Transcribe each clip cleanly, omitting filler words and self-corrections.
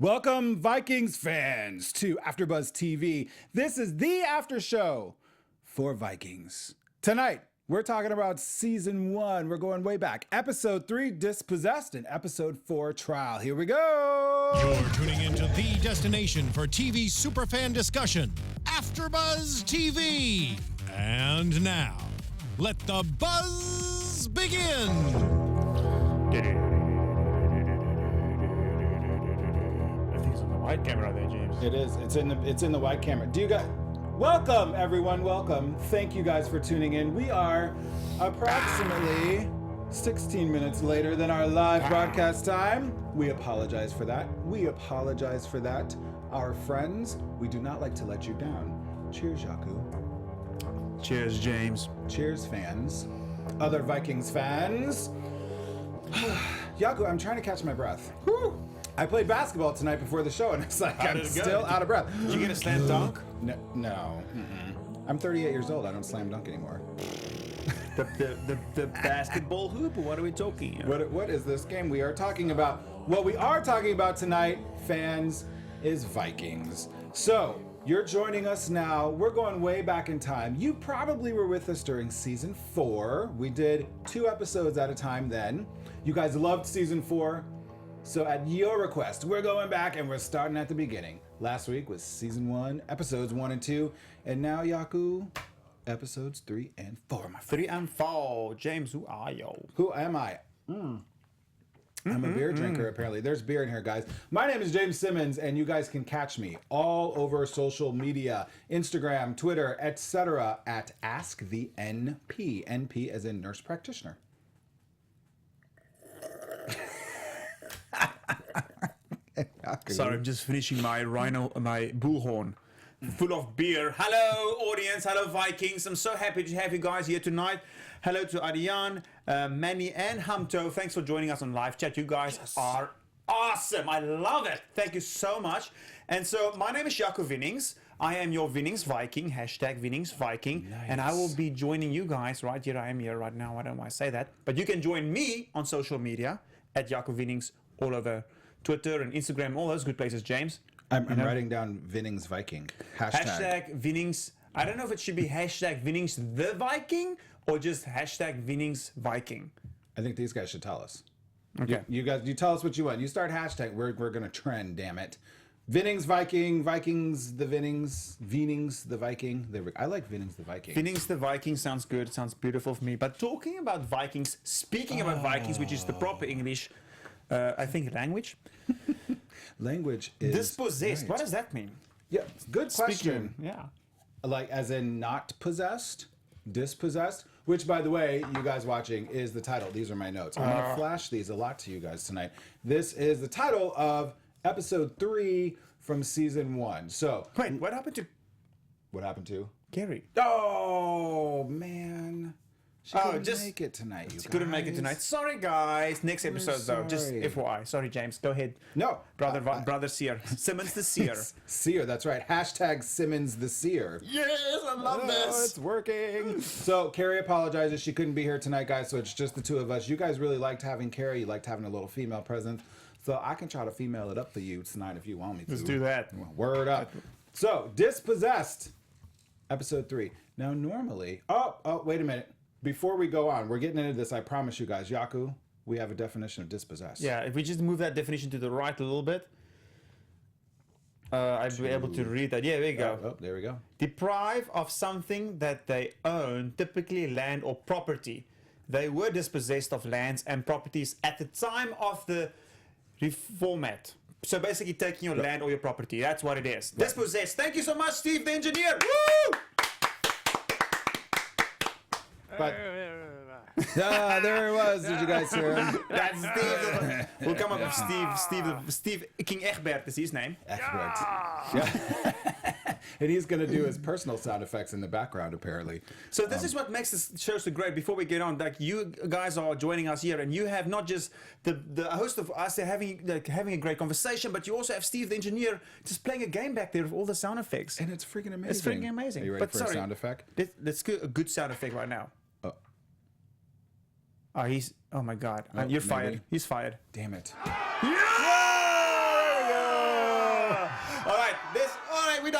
Welcome, Vikings fans, to AFTERBUZZ TV. This is the after show for Vikings. Tonight, we're talking about Season 1. We're going way back. Episode 3, Dispossessed, and Episode 4, Trial. Here we go! You're tuning into the destination for TV superfan discussion, AFTERBUZZ TV. And now, let the buzz begin! White camera there, James. It is. It's in the white camera. Do you guys... Welcome, everyone. Welcome. Thank you guys for tuning in. We are approximately 16 minutes later than our live broadcast time. We apologize for that. Our friends, we do not like to let you down. Cheers, Jaco. Cheers, James. Cheers, fans. Other Vikings fans. Jaco, I'm trying to catch my breath. Whew. I played basketball tonight before the show, and it's like I'm still out of breath. Did you get a slam dunk? No. I'm 38 years old. I don't slam dunk anymore. The basketball hoop? What are we talking about? What is this game we are talking about? What we are talking about tonight, fans, is Vikings. So, you're joining us now. We're going way back in time. You probably were with us during Season 4. We did 2 episodes at a time then. You guys loved Season 4. So at your request, we're going back and we're starting at the beginning. Last week was Season 1, Episodes 1 and 2. And now, Jaco, Episodes 3 and 4, my friend. 3 and 4. James, who are you? Who am I? I'm a beer drinker, apparently. There's beer in here, guys. My name is James Simmons, and you guys can catch me all over social media, Instagram, Twitter, etc. at AskTheNP. NP as in nurse practitioner. Sorry, I'm just finishing my bullhorn full of beer. Hello, audience. Hello, Vikings. I'm so happy to have you guys here tonight. Hello to Ariane, Manny, and Hamto. Thanks for joining us on live chat. You guys are awesome. I love it. Thank you so much. And so, my name is Jaco Vennings. I am your Vennings Viking, hashtag Vennings Viking. Nice. And I will be joining you guys right here. I am here right now. I don't know why I say that. But you can join me on social media at Jaco Vennings all over Twitter and Instagram, all those good places, James. I'm writing down Vennings Viking. Hashtag Vennings. I don't know if it should be hashtag Vennings the Viking or just hashtag Vennings Viking. I think these guys should tell us. Okay. You guys, you tell us what you want. You start hashtag. We're going to trend, damn it. Vennings Viking, Vikings the Vennings, Vennings the Viking. I like Vennings the Viking. Vennings the Viking sounds good. It sounds beautiful for me. But talking about Vikings, speaking about Vikings, which is the proper English, I think language. Language is Dispossessed. Right. What does that mean? Yeah, good question. Yeah. Like as in not possessed, dispossessed, which by the way, you guys watching is the title. These are my notes. I'm going to flash these a lot to you guys tonight. This is the title of Episode 3 from Season 1. So wait, what happened to Gary? Gary? Oh man. She couldn't make it tonight, you guys. She couldn't make it tonight. Sorry, guys. Next episode, though. Just FYI. Sorry, James. Go ahead. No. Brother Seer. Simmons the Seer. Seer, that's right. Hashtag Simmons the Seer. Yes, I love this. It's working. So, Carrie apologizes. She couldn't be here tonight, guys, so it's just the two of us. You guys really liked having Carrie. You liked having a little female presence. So, I can try to female it up for you tonight if you want me to. Let's do that. Word up. So, Dispossessed. Episode 3. Now, normally... Oh, wait a minute. Before we go on, we're getting into this, I promise you guys. Jaco, we have a definition of dispossessed. Yeah, if we just move that definition to the right a little bit, I'd be able to read that. Yeah, there you go. Oh, there we go. Deprive of something that they own, typically land or property. They were dispossessed of lands and properties at the time of the reformat. So basically taking your land or your property. That's what it is. Right. Dispossessed. Thank you so much, Steve the engineer. Woo! But there it was. Did you guys hear him? That's Steve. We'll come up with Steve King Egbert is his name. Egbert. Yeah. And he's going to do his personal sound effects in the background, apparently. So this is what makes this show so great. Before we get on, like you guys are joining us here, and you have not just the host of us having a great conversation, but you also have Steve the engineer just playing a game back there with all the sound effects. And it's freaking amazing. It's freaking amazing. Are you ready for a sound effect? Let's get a good sound effect right now. Oh my God! You're fired. He's fired. Damn it. Yeah!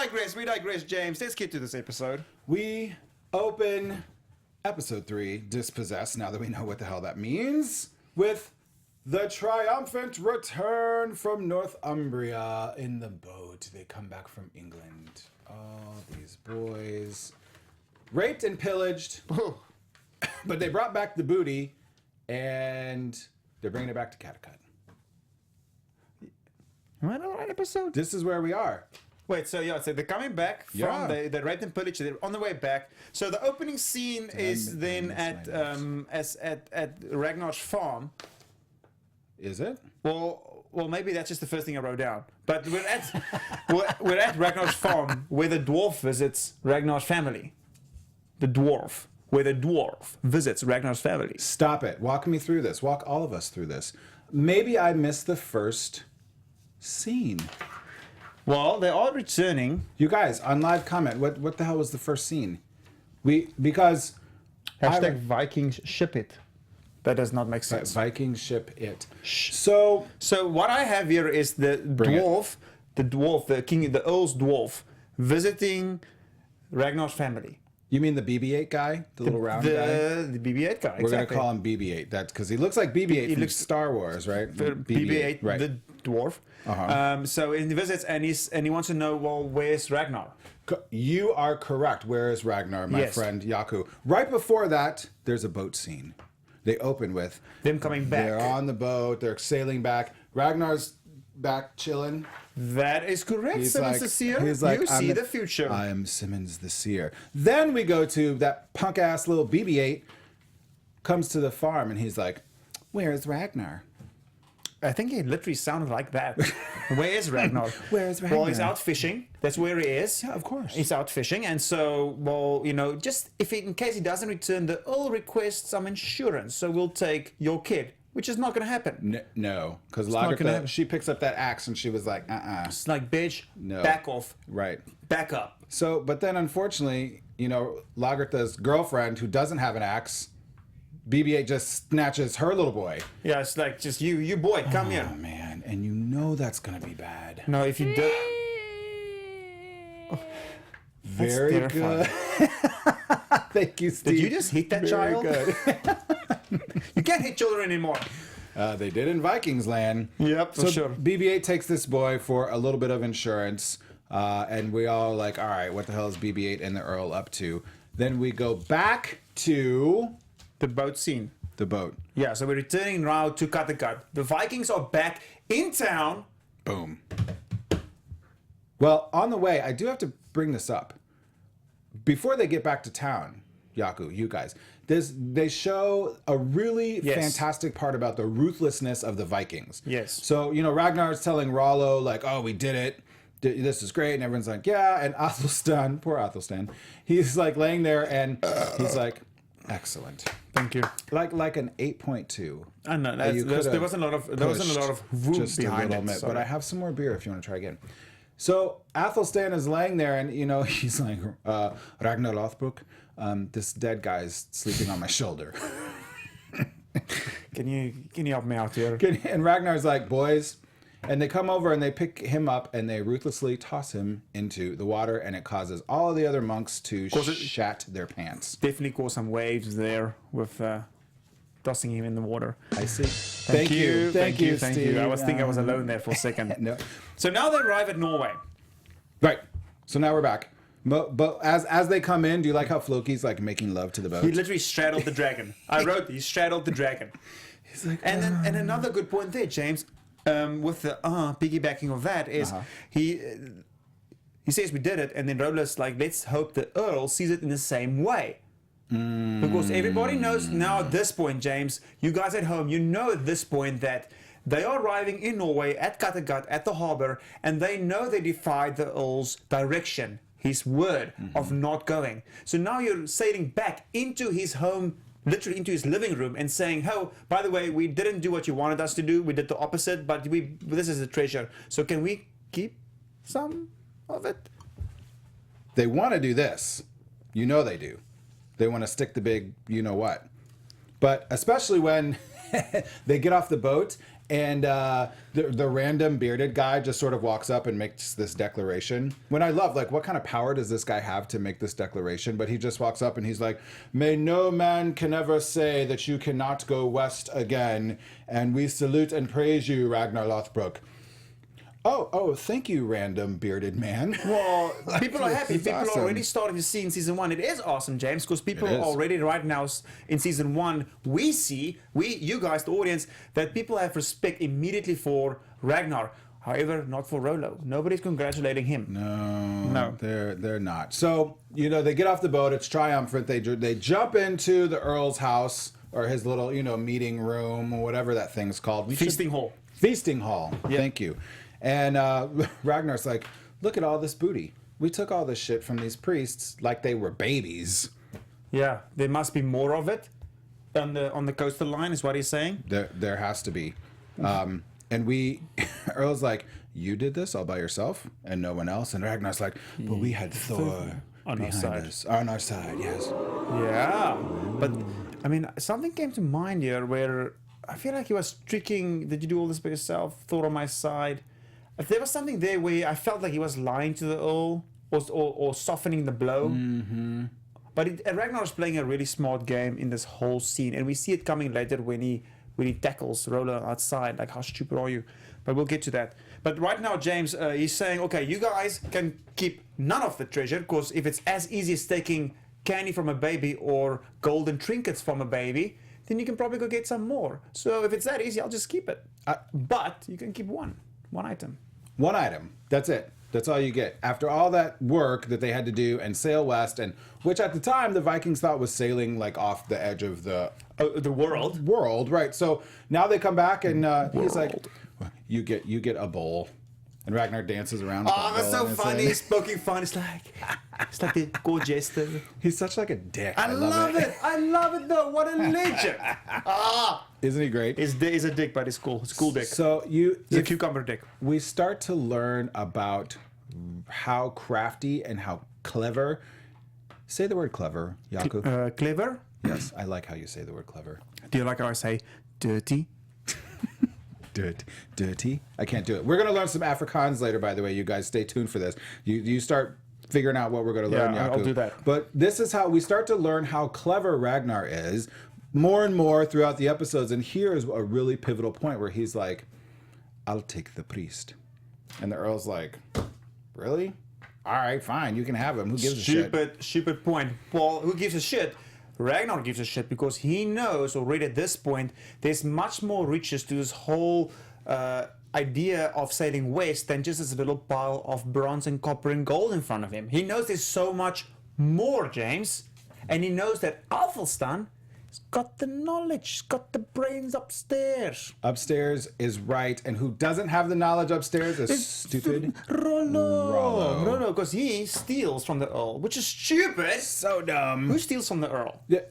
digress, James. Let's get to this episode. We open episode 3, Dispossessed, now that we know what the hell that means, with the triumphant return from Northumbria in the boat. They come back from England. Oh, these boys. Raped and pillaged, but they brought back the booty, and they're bringing it back to Catacut. Am I on the right episode? This is where we are. Wait, so they're coming back from the raped and pillaged. They're on the way back. So the opening scene is then at Ragnar's farm. Is it? Well, maybe that's just the first thing I wrote down. But we're at we're at Ragnar's farm, where the dwarf visits Ragnar's family. The dwarf, where the dwarf visits Ragnar's family. Stop it! Walk me through this. Walk all of us through this. Maybe I missed the first scene. Well, they are returning. You guys, on live comment, what the hell was the first scene? Because Hashtag Vikings ship it. That does not make sense. Vikings ship it. So what I have here is the dwarf, the king, the Earl's dwarf, visiting Ragnar's family. You mean the BB-8 guy, the little round guy? The BB-8 guy. We're gonna call him BB-8. That's because he looks like BB-8 from looks Star Wars, right? BB-8, right? the dwarf. So he visits and he wants to know, well, where's Ragnar? You are correct. Where is Ragnar, my friend Jaco? Right before that, there's a boat scene. They open with them coming back. They're on the boat. They're sailing back. Ragnar's back chilling. That is correct, Simmons the Seer. He's like, you see the future. I am Simmons the Seer. Then we go to that punk-ass little BB-8 comes to the farm, and he's like, where's Ragnar? I think he literally sounded like that. Where is Ragnar? Where is Ragnar? Well, he's out fishing. That's where he is. Yeah, of course. He's out fishing. And so, well, just in case he doesn't return, the Earl requests some insurance. So we'll take your kid, which is not going to happen. No, because Lagerthaand, she picks up that axe and she was like, It's like, bitch, no. back off. Right. Back up. So, but then unfortunately, Lagerthaand's girlfriend, who doesn't have an axe, BB-8 just snatches her little boy. Yeah, it's like, just you boy, come here. Oh, man. And that's going to be bad. No, if you do... Very good. Thank you, Steve. Did you just hit that child? Good. You can't hit children anymore. They did in Vikings land. Yep, for so sure. BB-8 takes this boy for a little bit of insurance. And we all like, all right, what the hell is BB-8 and the Earl up to? Then we go back to... the boat scene. The boat. Yeah, so we're returning now to Catacut. The Vikings are back in town. Boom. Well, on the way, I do have to bring this up. Before they get back to town, Jaco, you guys, they show a really fantastic part about the ruthlessness of the Vikings. Yes. So, Ragnar's telling Rollo, like, oh, we did it. This is great. And everyone's like, yeah. And Athelstan, poor Athelstan, he's like laying there and he's like, excellent. Thank you. Like an 8.2. I know. There wasn't a lot of whoop just behind a little it. bit, but I have some more beer if you want to try again. So Athelstan is laying there, and he's like, Ragnar Lothbrok, this dead guy's sleeping on my shoulder. Can you help me out here? And Ragnar's like, boys, and they come over and they pick him up and they ruthlessly toss him into the water, and it causes all of the other monks to shat their pants. Definitely cause some waves there with tossing him in the water. I see. Thank you, Steve. I was thinking I was alone there for a second. No. So now they arrive at Norway. Right. So now we're back. But as they come in, do you like how Floki's like making love to the boat? He literally straddled the dragon. I wrote he straddled the dragon. He's like, and another good point there, James, with the piggybacking of that is he says we did it, and then Rollo's like, let's hope the Earl sees it in the same way. Because everybody knows now at this point, James, you guys at home, you know at this point that they are arriving in Norway at Kattegat, at the harbor, and they know they defied the Earl's direction, his word of not going. So now you're sailing back into his home, literally into his living room, and saying, oh, by the way, we didn't do what you wanted us to do, we did the opposite, but this is a treasure. So can we keep some of it? They want to do this. You know they do. They want to stick the big you-know-what. But especially when they get off the boat And the random bearded guy just sort of walks up and makes this declaration. When I love, like, what kind of power does this guy have to make this declaration? But he just walks up and he's like, "May no man can ever say that you cannot go west again. And we salute and praise you, Ragnar Lothbrok." Oh, thank you, random bearded man. Well, people are happy. This is People awesome. are already starting to see in season 1. It is awesome, James, because people It are is. already right now in season 1. You guys, the audience, that people have respect immediately for Ragnar. However, not for Rollo. Nobody's congratulating him. No, they're not. So, they get off the boat. It's triumphant. They jump into the Earl's house or his little, meeting room or whatever that thing's called. Feasting hall. Feasting hall. Yep. Thank you. And Ragnar's like, "Look at all this booty. We took all this shit from these priests like they were babies." Yeah, there must be more of it on the coastal line, is what he's saying. There has to be. And Earl's like, "You did this all by yourself and no one else?" And Ragnar's like, "But we had Thor On our behind side. us. On our side, yes." Yeah, but I mean, something came to mind here where I feel like he was tricking. Did you do all this by yourself? Thor on my side. If there was something there where I felt like he was lying to the Earl or softening the blow. Mm-hmm. But Ragnar is playing a really smart game in this whole scene, and we see it coming later when he tackles Rollo outside. Like, how stupid are you? But we'll get to that. But right now, James, he's saying, okay, you guys can keep none of the treasure, because if it's as easy as taking candy from a baby or golden trinkets from a baby, then you can probably go get some more. So if it's that easy, I'll just keep it. But you can keep one item. One item. That's it. That's all you get. After all that work that they had to do and sail west, and which at the time the Vikings thought was sailing like off the edge of the world, right? So now they come back and he's like, "You get a bowl." And Ragnar dances around. With Oh, that's so funny. He's poking fun. It's like the good jester. He's such like a dick. I love it. I love it though. What a legend. Isn't he great? He's a dick, but he's cool. It's a cool dick. So He's a cucumber dick. we start to learn about how crafty and how clever. Say the word clever, Jaco. Clever. Yes, I like how you say the word clever. Do you like how I say dirty? Dirty. I can't do it. We're gonna learn some Afrikaans later, by the way. You guys stay tuned for this. You start figuring out what we're gonna learn. Yeah, I'll Jaco. do that. But this is how we start to learn how clever Ragnar is more and more throughout the episodes. And here is a really pivotal point where he's like, "I'll take the priest," and the Earl's like, "Really? All right, fine. You can have him. Who gives a shit?" Stupid point. Well, who gives a shit? Ragnar gives a shit because he knows already at this point there's much more riches to this whole idea of sailing west than just this little pile of bronze and copper and gold in front of him. He knows there's so much more, James. And he knows that Athelstan has got the knowledge, he's got the brains upstairs. Upstairs is right, and who doesn't have the knowledge upstairs is stupid. Rollo, because he steals from the Earl, which is stupid. So dumb. Who steals from the Earl? Yeah.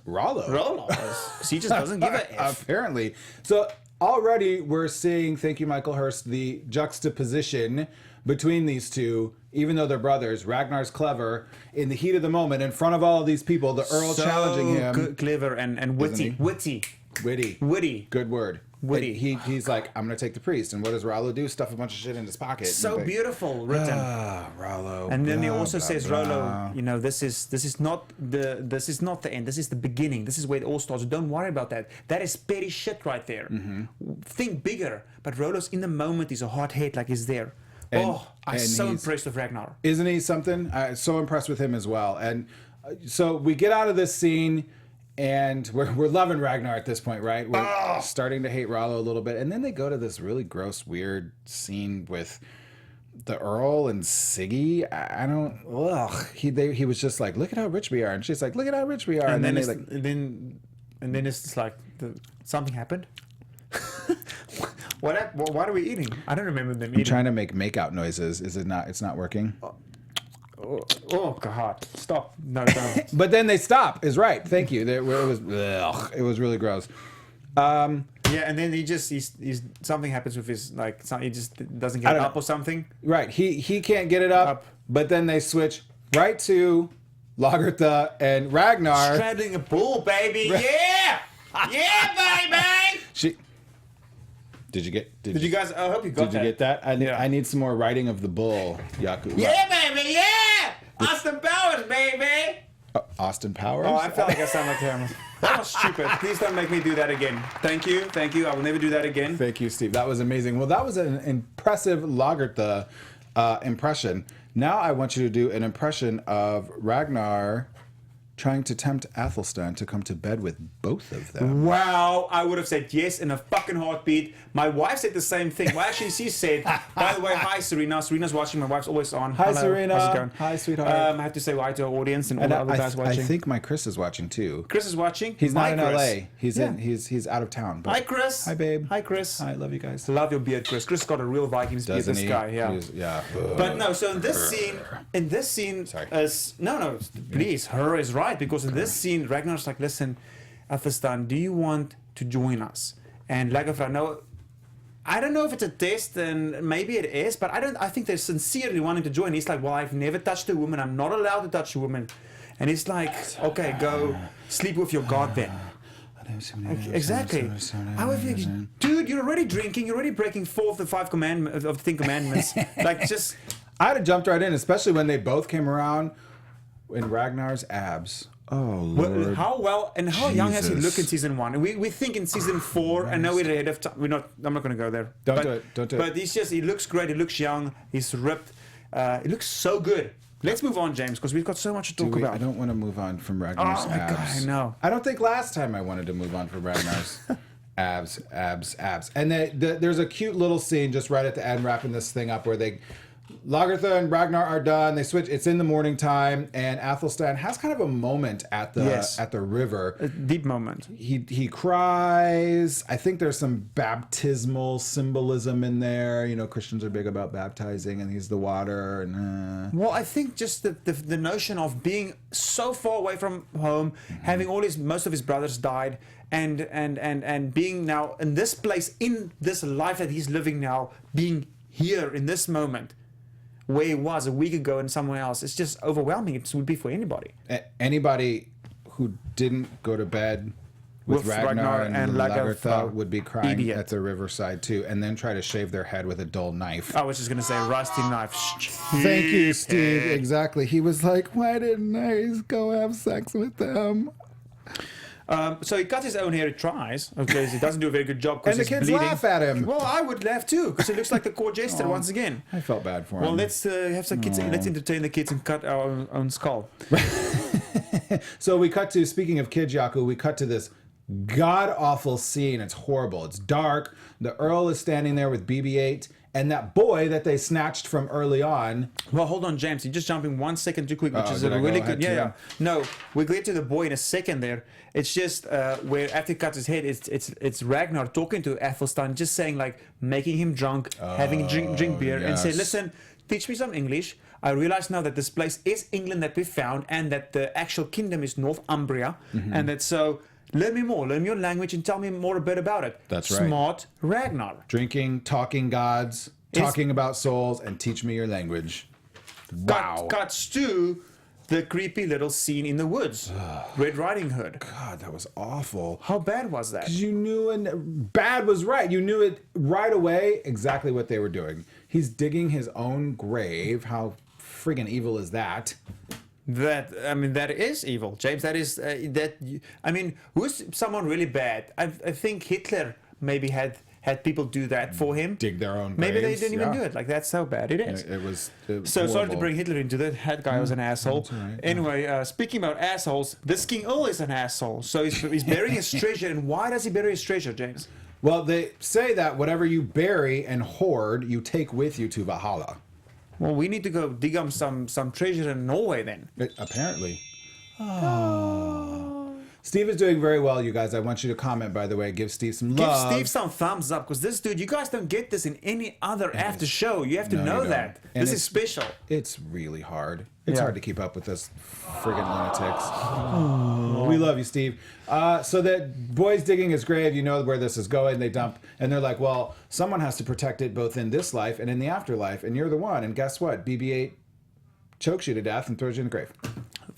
Rollo. Rollo, because he just doesn't give a F. Apparently. So already we're seeing, thank you, Michael Hirst, the juxtaposition between these two. Even though they're brothers, Ragnar's clever in the heat of the moment in front of all of these people. The Earl challenging him. Clever and witty. Witty. Good word. Witty. He's like, "I'm going to take the priest." And what does Rollo do? Stuff a bunch of shit in his pocket. So And beautiful written. Rollo. And then he blah, also blah, says, blah. Rollo, this is not the end. This is the beginning. This is where it all starts. Don't worry about that. That is petty shit right there. Mm-hmm. Think bigger. But Rollo's in the moment. He's a hot head, like he's there. I'm so impressed with Ragnar. Isn't he something? I'm so impressed with him as well. And so we get out of this scene, and we're loving Ragnar at this point, right? We're starting to hate Rollo a little bit. And then they go to this really gross, weird scene with the Earl and Siggy. I don't. Ugh. He was just like, "Look at how rich we are," and she's like, "Look at how rich we are." And then it's just like something happened. What are we eating? I don't remember them eating. I'm trying to make makeout noises. Is it not? It's not working. Oh God! Stop! No, don't. But then they stop. Is right. Thank you. It was really gross. Yeah, and then he's something happens with his he just doesn't get up or something. Right. He can't get it up. But then they switch right to Lagerthaand and Ragnar. Straddling a bull, baby. Yeah, yeah, baby. Did you get? Did you guys? I hope you got Did you get that? I need some more riding of the bull, Jaco. Yeah, baby, yeah! Austin Powers, baby! Austin Powers? Oh, I felt like I sound like him. That was stupid. Please don't make me do that again. Thank you. I will never do that again. Thank you, Steve. That was amazing. Well, that was an impressive Lagerthaand impression. Now I want you to do an impression of Ragnar trying to tempt Athelstan to come to bed with both of them. Wow, I would have said yes in a fucking heartbeat. My wife said the same thing. Well, actually, she said, by the way, hi, Serena. Serena's watching. My wife's always on. Hi, Hello. Serena. How's it going? Hi, sweetheart. I have to say hi to our audience and all the other guys watching. I think my Chris is watching too. Chris is watching. He's not Hi, in Chris. LA. He's out of town. But Hi, Chris. Hi, babe. Hi, Chris. I love you guys. Love your beard, Chris. Chris got a real Vikings beard, Doesn't this he? guy, yeah. Yeah. But no, so in this scene, Sorry. No, please, her is right, because in this scene, Ragnar's like, listen, Athelstan, do you want to join us? And Lagerthaand, I don't know if it's a test, and maybe it is, but I think they're sincerely wanting to join. He's like, well, I've never touched a woman. I'm not allowed to touch a woman. And he's like, okay, go sleep with your god then. Exactly. I was thinking, dude, you're already drinking. You're already breaking 4 of the 5 commandments of the 10 commandments. Like, just. I'd have jumped right in, especially when they both came around in Ragnar's abs. Oh, Lord. How young has he Jesus. looked in season 1? We think in season 4, and now we're ahead of time. I'm not going to go there. Don't do it. But he looks great. He looks young. He's ripped. He looks so good. Let's move on, James, because we've got so much to talk about. I don't want to move on from Ragnar's Oh my God, abs. I know. I don't think last time I wanted to move on from Ragnar's abs. And there's a cute little scene just right at the end, wrapping this thing up, where Lagerthaand and Ragnar are done. They switch. It's in the morning time, and Athelstan has kind of a moment at the river. A deep moment. He cries. I think there's some baptismal symbolism in there. You know, Christians are big about baptizing, and he's the water. And Well, I think just the notion of being so far away from home, having most of his brothers died, and being now in this place, in this life that he's living now, being here in this moment, where he was a week ago and somewhere else, it's just overwhelming. It would be for anybody. Anybody who didn't go to bed with Ragnar and Lagerthaand would be crying idiot. at the riverside too, and then try to shave their head with a dull knife. I was just gonna say rusty knife. Thank you, Steve. Exactly. He was like, "Why didn't I go have sex with them?" So he cut his own hair. He tries. Okay, he doesn't do a very good job And because the he's kids bleeding. laugh at him. Well, I would laugh too, because it looks like the court jester once again. I felt bad for him. Well, let's have some kids. Let's entertain the kids and cut our own skull. So we cut to, speaking of kid Jaco, we cut to this god-awful scene. It's horrible. It's dark. The Earl is standing there with BB-8 and that boy that they snatched from early on. Well, hold on, James. You're just jumping 1 second too quick, which is a did I go really ahead good. too Yeah, long? No, we'll get to the boy in a second there. It's just where after he cuts his head, it's Ragnar talking to Athelstan, just saying, like, making him drunk, having him drink beer, and say, yes. listen, teach me some English. I realize now that this place is England that we found, and that the actual kingdom is Northumbria, and that so. Learn me more, learn your language, and tell me more a bit about it. That's right. Smart Ragnar. Drinking, talking gods, talking about souls, and teach me your language. Wow. Cuts to the creepy little scene in the woods. Red Riding Hood. God, that was awful. How bad was that? You knew, and bad was right. You knew it right away exactly what they were doing. He's digging his own grave. How friggin' evil is that? That is evil, James. That is who's someone really bad? I think Hitler maybe had people do that for him. Dig their own Maybe graves, they didn't even yeah. do it. Like, that's how bad it is. It was So sorry to horrible. bring Hitler into that. That guy was an asshole. That's all right. Anyway, speaking about assholes, this King Earl is an asshole. So he's burying his treasure. And why does he bury his treasure, James? Well, they say that whatever you bury and hoard, you take with you to Valhalla. Well, we need to go dig up some treasure in Norway then. Apparently. Steve is doing very well, you guys. I want you to comment, by the way. Give Steve some love. Give Steve some thumbs up, because this dude, you guys don't get this in any other after show. You have to No, know you don't. that. And This is special. It's really hard. It's Yeah. hard to keep up with us friggin' lunatics. We love you, Steve. So that boy's digging his grave, you know where this is going. They dump, and they're like, well, someone has to protect it both in this life and in the afterlife, and you're the one. And guess what? BB-8 chokes you to death and throws you in the grave.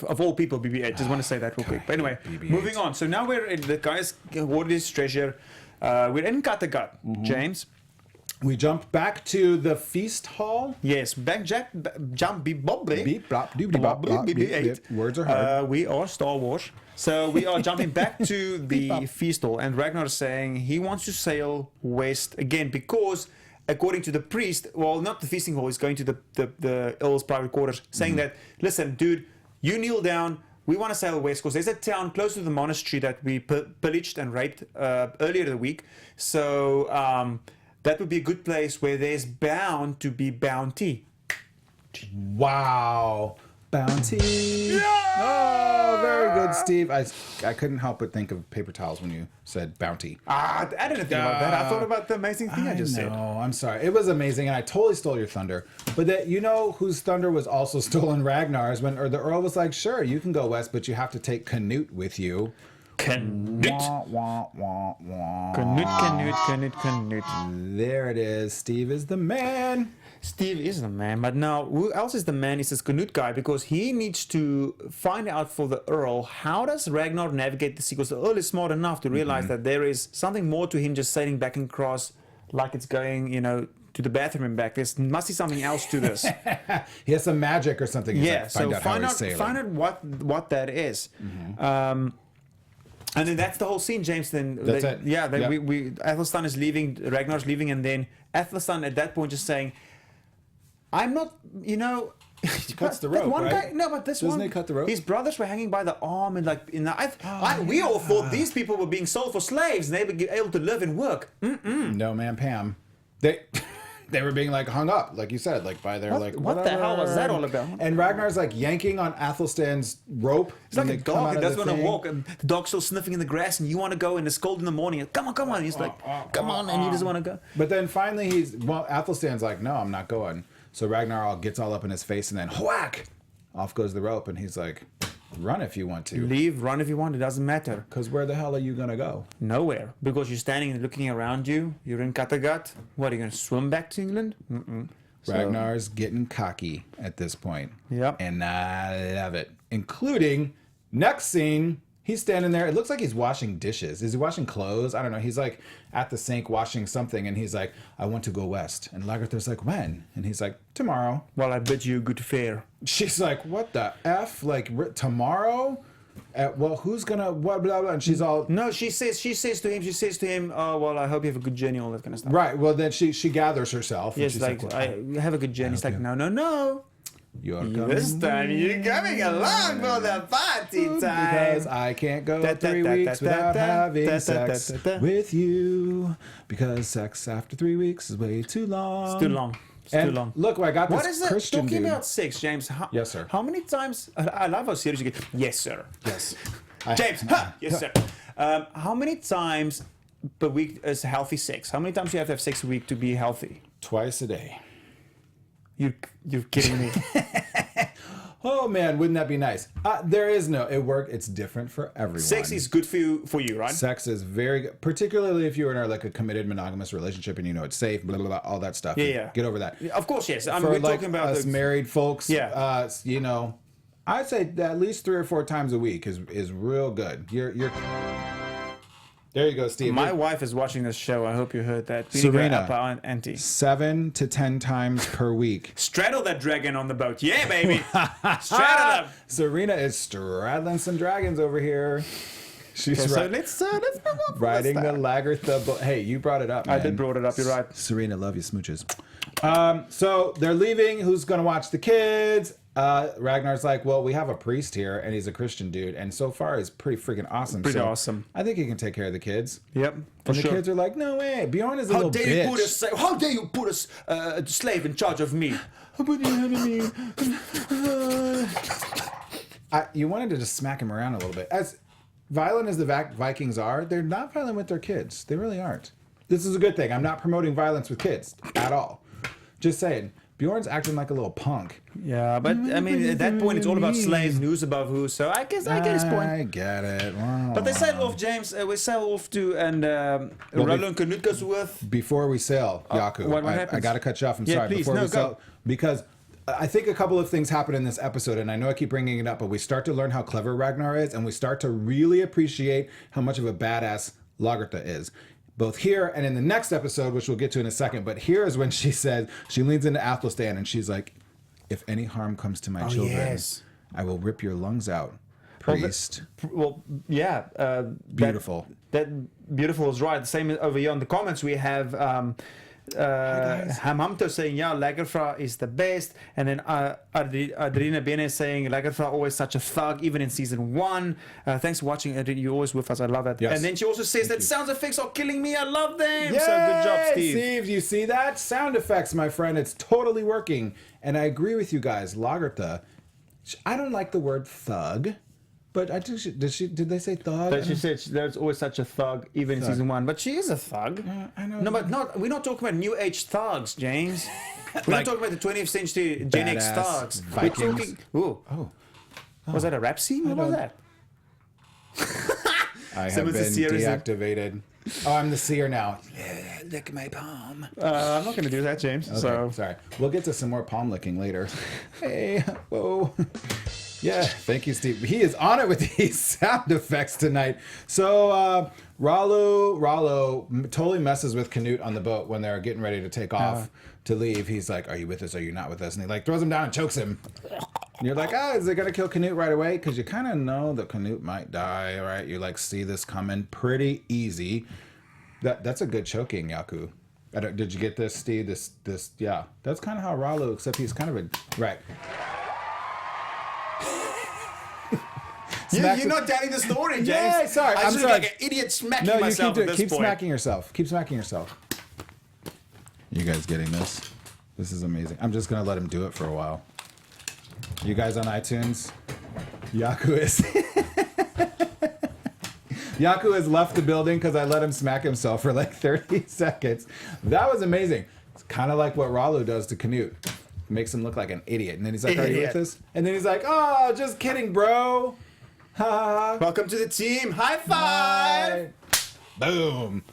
Of all people, BB-8. Just want to say that real quick. But anyway, BB-8. moving on. So now we're in the guy's hoarded his treasure. We're in Kattegat, James. We jumped back to the feast hall. Yes, jump, beep, bop, beep. Beep, blop, doobity, bop, blop, beep, beep. Words are hard. We are Star Wars. So we are jumping back to the bop. feast hall, and Ragnar is saying he wants to sail west again because, according to the priest, well, not the feasting hall, he's going to the Earl's private quarters, saying that, listen, dude, you kneel down. We want to sail west because there's a town close to the monastery that we pillaged and raped earlier in the week. So that would be a good place where there's bound to be bounty. Wow. Bounty. Yeah! Oh, very good, Steve. I couldn't help but think of paper towels when you said bounty. I didn't think about that. I thought about the amazing thing I just said. No, I'm sorry. It was amazing, and I totally stole your thunder. But that you know whose thunder was also stolen Ragnar's when the Earl was like, sure, you can go west, but you have to take Canute with you. Canute. Wah, wah, wah, wah. Canute. There it is. Steve is the man. Steve is the man, but now who else is the man? Is this Canute guy, because he needs to find out for the Earl, how does Ragnar navigate the sea? Because the Earl is smart enough to realize that there is something more to him just sailing back and across like it's going, to the bathroom and back. There must be something else to this. He has some magic or something. He's Yeah, like, so find out what that is. And then that's the whole scene, James. Then That's it. Yeah, then Yep. we Athelstan is leaving, Ragnar's leaving, and then Athelstan at that point just saying, "I'm not, He cuts the rope, one right? guy, no, but this Doesn't one, he cut the rope? His brothers were hanging by the arm, and we all thought these people were being sold for slaves, and they were able to live and work. No, man, Pam. They were being like hung up, like you said, like by their like. What the hell was that all about? And Ragnar's like yanking on Athelstan's rope. It's like a dog that doesn't want to walk, and the dog's still sniffing in the grass, and you want to go, and it's cold in the morning. And, come on. And he's like, come on, and he doesn't want to go. But then finally Athelstan's like, no, I'm not going. So Ragnar gets all up in his face, and then whack, off goes the rope, and he's like, run if you want to. Leave, run if you want. It doesn't matter. Because where the hell are you gonna go? Nowhere, because you're standing and looking around you. You're in Kattegat. What, are you going to swim back to England? Ragnar's getting cocky at this point. Yep. And I love it. Including, next scene, he's standing there. It looks like he's washing dishes. Is he washing clothes? I don't know. He's like at the sink washing something, and he's like, I want to go west. And Lagerthaand's like, when? And he's like, tomorrow. Well, I bid you good fare. She's like, what the F? Like, tomorrow? Well, who's gonna, what, blah, blah. And she's all... No, she says to him, oh, well, I hope you have a good journey, all that kind of stuff. Right. Well, then she gathers herself. Yes, and she's like, well, I have a good journey. He's like, no. you're coming. This time you're coming along for the party time. Because I can't go 3 weeks without having sex with you. Because sex after 3 weeks is way too long. It's too long. Look, I got this What is it? Christian Talking dude. about sex, James. Yes, sir. How many times? I love how serious you get. Yes, sir. Yes. James. Yes, sir. How many times per week is healthy sex? How many times do you have to have sex a week to be healthy? Twice a day. You're kidding me. Oh man, wouldn't that be nice? There is no. It's different for everyone. Sex is good for you, right? Sex is very good, particularly if you're in a committed monogamous relationship and you know it's safe, blah blah blah, all that stuff. Yeah. Get over that. Of course, yes. I mean, For we're like talking about us married folks. Yeah. I'd say at least 3 or 4 times a week is real good. You're. There you go, Steve. My wife is watching this show. I hope you heard that. Serena. Auntie. 7 to 10 times per week. Straddle that dragon on the boat. Yeah, baby. Straddle them. Serena is straddling some dragons over here. She's So let's move on. riding the Lagerthaand boat. Hey, you brought it up, man. I did brought it up. You're right. Serena, love you, smooches. So they're leaving. Who's going to watch the kids? Ragnar's like, well, we have a priest here, and he's a Christian dude, and so far he's pretty freaking awesome. Pretty awesome. I think he can take care of the kids. Yep. And the kids are like, no way. Bjorn is a little bitch. How dare you put a slave in charge of me? You wanted to just smack him around a little bit. As violent as the Vikings are, they're not violent with their kids. They really aren't. This is a good thing. I'm not promoting violence with kids at all. Just saying. Bjorn's acting like a little punk. Yeah, but I mean, at that point, it's all about slaves and who's above who. So I guess I get his point. I get it. Wow. But they sail off, James. We sail off to, and Rollo and Canute goes with. Before we sail, Jaco, what happens? I got to cut you off. I'm Yeah, sorry. please. Before No, we go. sail, because I think a couple of things happen in this episode, and I know I keep bringing it up, but we start to learn how clever Ragnar is, and we start to really appreciate how much of a badass Lagerthaand is. both here and in the next episode, which we'll get to in a second. But here is when she says, she leans into Athelstan and she's like, if any harm comes to my children, I will rip your lungs out, priest. Beautiful. That beautiful is right. The same over here in the comments, we have Hamamto saying, yeah, Lagerthaand is the best. And then Adrina Bene saying, Lagerthaand always such a thug, even in season 1. Thanks for watching, Adrina. You're always with us. I love it. Yes. And then she also says that sound effects are killing me. I love them. Yay! So good job, Steve. Steve, you see that? Sound effects, my friend. It's totally working. And I agree with you guys. Lagerthaand, I don't like the word thug. But did they say thug? But she said there's always such a thug, even in season 1. But she is a thug. I know. No, but we're not talking about new age thugs, James. We're not talking about the 20th century Gen X thugs. Vikings. We're talking. Oh. Was that a rap scene? What was that? I have Simmons been is serious. deactivated. Oh, I'm the seer now. Lick my palm. I'm not going to do that, James. Okay, So sorry. We'll get to some more palm licking later. Hey, whoa. Yeah, thank you, Steve. He is on it with these sound effects tonight. So Rollo totally messes with Canute on the boat when they're getting ready to take off to leave. He's like, are you with us? Are you not with us? And he like throws him down and chokes him. And you're like, is it going to kill Canute right away? Because you kind of know that Canute might die, right? You like see this coming pretty easy. That's a good choking, Jaco. Did you get this, Steve? This, yeah. That's kind of how Rollo, except he's kind of a, right. you're not telling the story, James. Yeah, sorry. I'm sorry. Like an idiot smacking myself at this Keep point. smacking yourself. Keep smacking yourself. You guys getting this? This is amazing. I'm just gonna let him do it for a while. You guys on iTunes? Jaco is. Jaco has left the building because I let him smack himself for like 30 seconds. That was amazing. It's kind of like what Rollo does to Canute. Makes him look like an idiot. And then he's like, are you with us? And then he's like, oh, just kidding, bro. Ha. Welcome to the team. High five. Boom.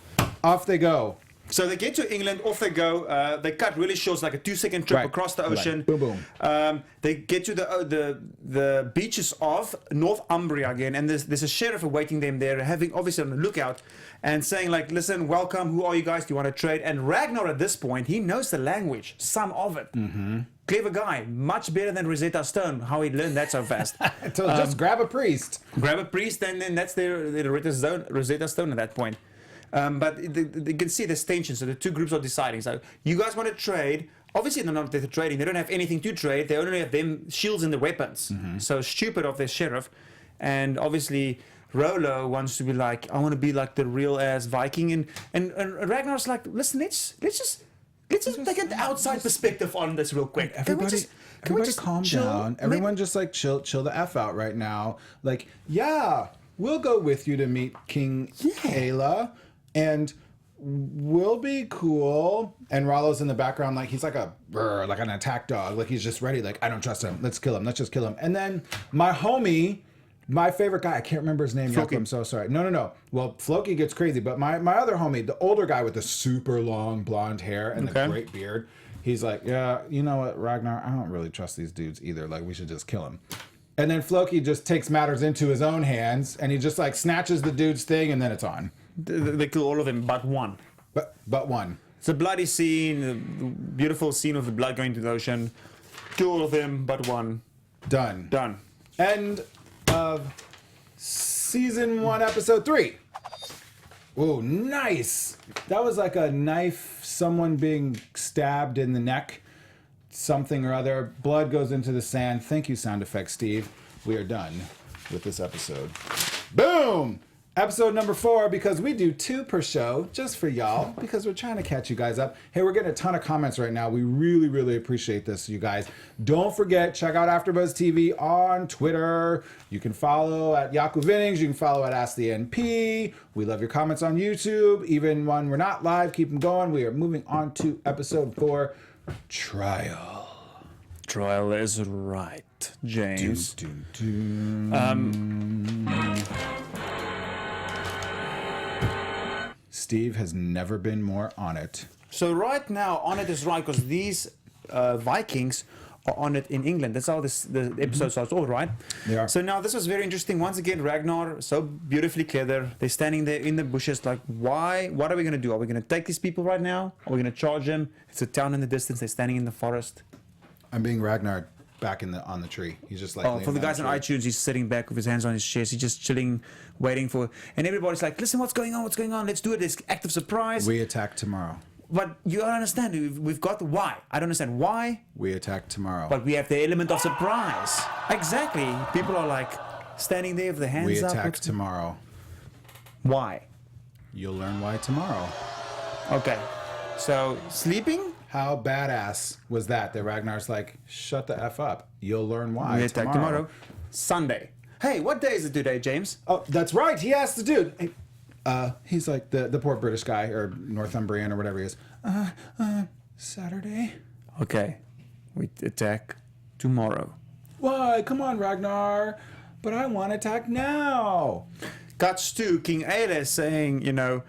Off they go. So they get to England, off they go. They cut really short, it's like a 2-second trip across the ocean. Right. Boom, boom. They get to the beaches of Northumbria again, and there's a sheriff awaiting them there, having obviously on the lookout, and saying like, listen, welcome, who are you guys? Do you want to trade? And Ragnar at this point, he knows the language, some of it. Mm-hmm. Clever guy, much better than Rosetta Stone. How he learned that so fast. So just grab a priest. Grab a priest, and then that's their Rosetta Stone at that point. But they can see this tension, so the two groups are deciding. So you guys want to trade? Obviously, they're not there trading. They don't have anything to trade. They only have them shields and the weapons. Mm-hmm. So stupid of their sheriff. And obviously, Rollo wants to be like, I want to be like the real ass Viking. And Ragnar's like, listen, let's just take an outside perspective on this real quick. Everybody calm down. Everyone just like chill the F out right now. Like, yeah, we'll go with you to meet King Ayla. And we'll be cool. And Rollo's in the background, like he's like like an attack dog. Like he's just ready. Like, I don't trust him. Let's kill him. Let's just kill him. And then my homie, my favorite guy, I can't remember his name. Jaco, I'm so sorry. No. Well, Floki gets crazy, but my other homie, the older guy with the super long blonde hair and the great beard, he's like, yeah, you know what, Ragnar, I don't really trust these dudes either. Like, we should just kill him. And then Floki just takes matters into his own hands, and he just like snatches the dude's thing, and then it's on. They kill all of them but one. But one. It's a bloody scene, a beautiful scene of the blood going to the ocean. Kill all of them but one. Done. End of season 1, episode 3. Ooh, nice. That was like a knife, someone being stabbed in the neck, something or other. Blood goes into the sand. Thank you, sound effects, Steve. We are done with this episode. Boom! Episode number 4, because we do 2 per show, just for y'all, because we're trying to catch you guys up. Hey, we're getting a ton of comments right now. We really, really appreciate this, you guys. Don't forget, check out AfterBuzz TV on Twitter. You can follow at Jaco Vennings. You can follow at Ask the NP. We love your comments on YouTube. Even when we're not live, keep them going. We are moving on to episode 4, Trial. Trial is right, James. Steve has never been more on it. So right now, on it is right because these Vikings are on it in England. That's how the episode starts off, right? They are. So now this was very interesting. Once again, Ragnar, so beautifully clear there. They're standing there in the bushes like, why? What are we going to do? Are we going to take these people right now? Are we going to charge them? It's a town in the distance. They're standing in the forest. I'm being Ragnar back on the tree. He's just like. Oh, for the guys on iTunes, he's sitting back with his hands on his chest. He's just chilling, waiting for. And everybody's like, listen, what's going on? What's going on? Let's do it. It's act of surprise. We attack tomorrow. But you don't understand. We've got the why. I don't understand why. We attack tomorrow. But we have the element of surprise. Exactly. People are like standing there with their hands We up. attack tomorrow. Why? You'll learn why tomorrow. Okay. So sleeping. How badass was that? That Ragnar's like, shut the F up. You'll learn why We attack tomorrow. Sunday. Hey, what day is it today, James? Oh, that's right. He asked the dude. Hey, he's like the poor British guy or Northumbrian or whatever he is. Saturday. Okay. We attack tomorrow. Why? Come on, Ragnar. But I want to attack now. Cuts to King Aele saying, you know,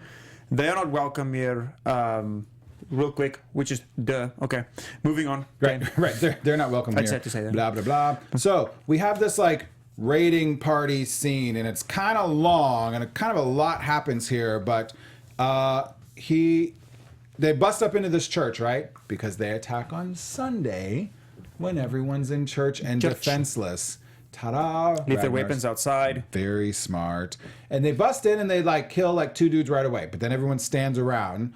they are not welcome here. Real quick, which is duh. Okay, moving on. Right, Okay. right. They're not welcome I here. just had to say that. Blah, blah, blah. So we have this like raiding party scene, and it's kind of long, and kind of a lot happens here. But they bust up into this church, right? Because they attack on Sunday when everyone's in church and defenseless. Ta-da! Leave their Ragnar's weapons outside. very smart. And they bust in and they like kill like 2 dudes right away. But then everyone stands around,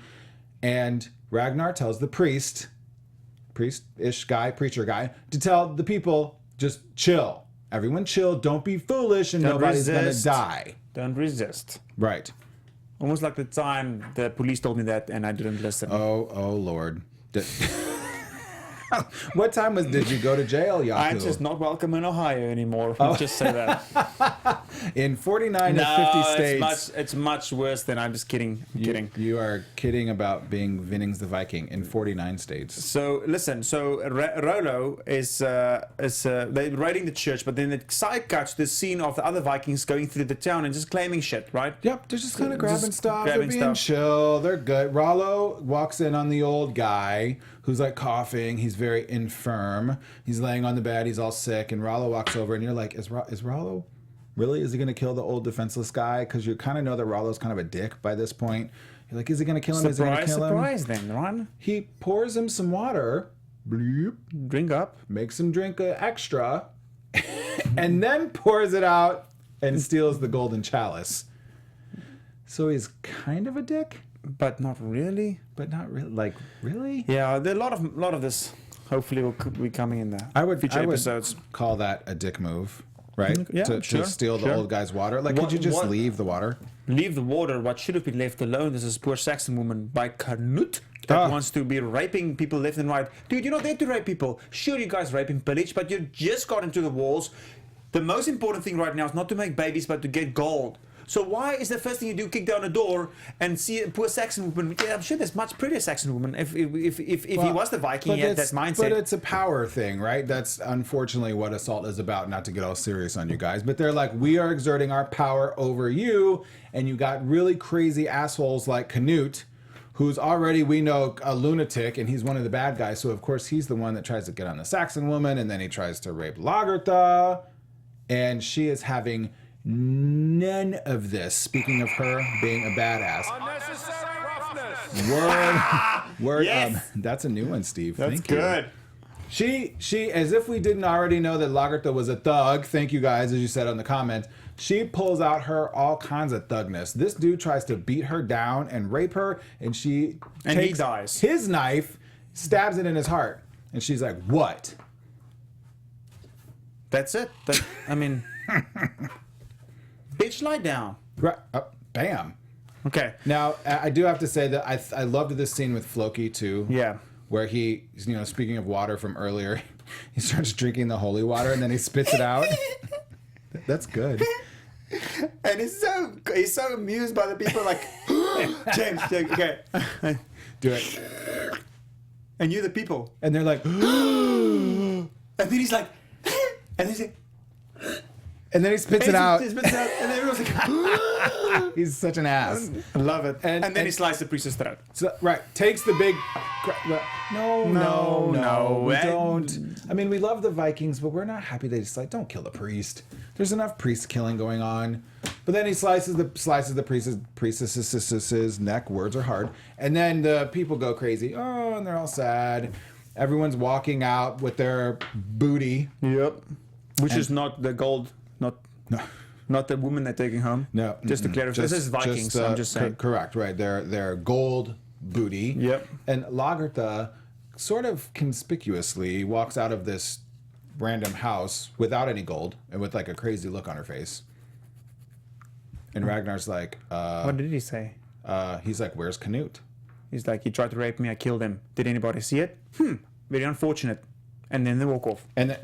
and Ragnar tells the priest-ish guy, preacher guy, to tell the people, just chill. Everyone chill. Don't be foolish, and Don't nobody's resist. gonna die. Don't resist. Right. Almost like the time the police told me that and I didn't listen. Oh Lord. What time did you go to jail, Jaco? I'm just not welcome in Ohio anymore. Just say that. In 49 of 50 states. It's much worse than I'm just kidding. I'm kidding. You are kidding about being Vennings the Viking in 49 states. So listen, Rollo is they're raiding the church, but then it side cuts the scene of the other Vikings going through the town and just claiming shit, right? Yep, they're just kind of grabbing Just stuff. grabbing They're being stuff. chill. They're good. Rollo walks in on the old guy who's like coughing. He's very infirm. He's laying on the bed. He's all sick. And Rollo walks over, and you're like, is Rollo really? Is he going to kill the old defenseless guy? Because you kind of know that Rollo's kind of a dick by this point. You're like, is he going to kill him? Is he going to kill him? Surprise then, Ron. He pours him some water. Bleep. Drink up. Makes him drink extra. And then pours it out and steals the golden chalice. So he's kind of a dick, But not really. but not really. Like, really? Yeah, there are a lot of this. Hopefully, will be coming in there. Future episodes. Call that a dick move, right? Yeah, to sure, steal the sure. old guy's water. Like, could you just leave the water? Leave the water. What should have been left alone is this poor Saxon woman by Canute that wants to be raping people left and right. Dude, you're not there to rape people. Sure, you guys rape and pillage, but you just got into the walls. The most important thing right now is not to make babies, but to get gold. So why is the first thing you do kick down a door and see a poor Saxon woman? Yeah, I'm sure there's much prettier Saxon woman. If he was the Viking, he had that mindset. But it's a power thing, right? That's unfortunately what Assault is about. Not to get all serious on you guys, but they're like, we are exerting our power over you, and you got really crazy assholes like Canute, who's already, we know, a lunatic, and he's one of the bad guys. So of course he's the one that tries to get on the Saxon woman, and then he tries to rape Lagerthaand, and she is having none of this. Speaking of her being a badass. Unnecessary roughness. Word. Yes. That's a new one, Steve. That's Thank you. good. She, as if we didn't already know that Lagerthaand was a thug. Thank you guys, as you said on the comments. She pulls out her all kinds of thugness. This dude tries to beat her down and rape her, and she And he takes dies. his knife, stabs it in his heart, and she's like, "What?" That's it. I mean, bitch, lie down. Right, bam. Okay. Now, I do have to say that I loved this scene with Floki too. Yeah. Where he, speaking of water from earlier, he starts drinking the holy water and then he spits it out. That's good. And he's so amused by the people like James, okay. Do it. And you're the people. And they're like, And then he's like, and he's like, And then he spits it out. He spits it out, and everyone's like, He's such an ass. I love it. And- And then he and- slices the priest's throat. So, right, takes the big. No, we and- don't. I mean, we love the Vikings, but we're not happy. They just like don't kill the priest. There's enough priest killing going on. But then he slices the priestess's neck. Words are hard. And then the people go crazy. Oh, and they're all sad. Everyone's walking out with their booty. Yep. Which is not the gold, not the woman they're taking home. No, Just to clarify, this is Vikings. I'm just saying. Correct, right? Their gold booty. Yep. And Lagerthaand sort of conspicuously walks out of this random house without any gold and with like a crazy look on her face. And Ragnar's like, What did he say? he's like, "Where's Canute?" He's like, he tried to rape me, I killed him. Did anybody see it? Very unfortunate. And then they walk off. And then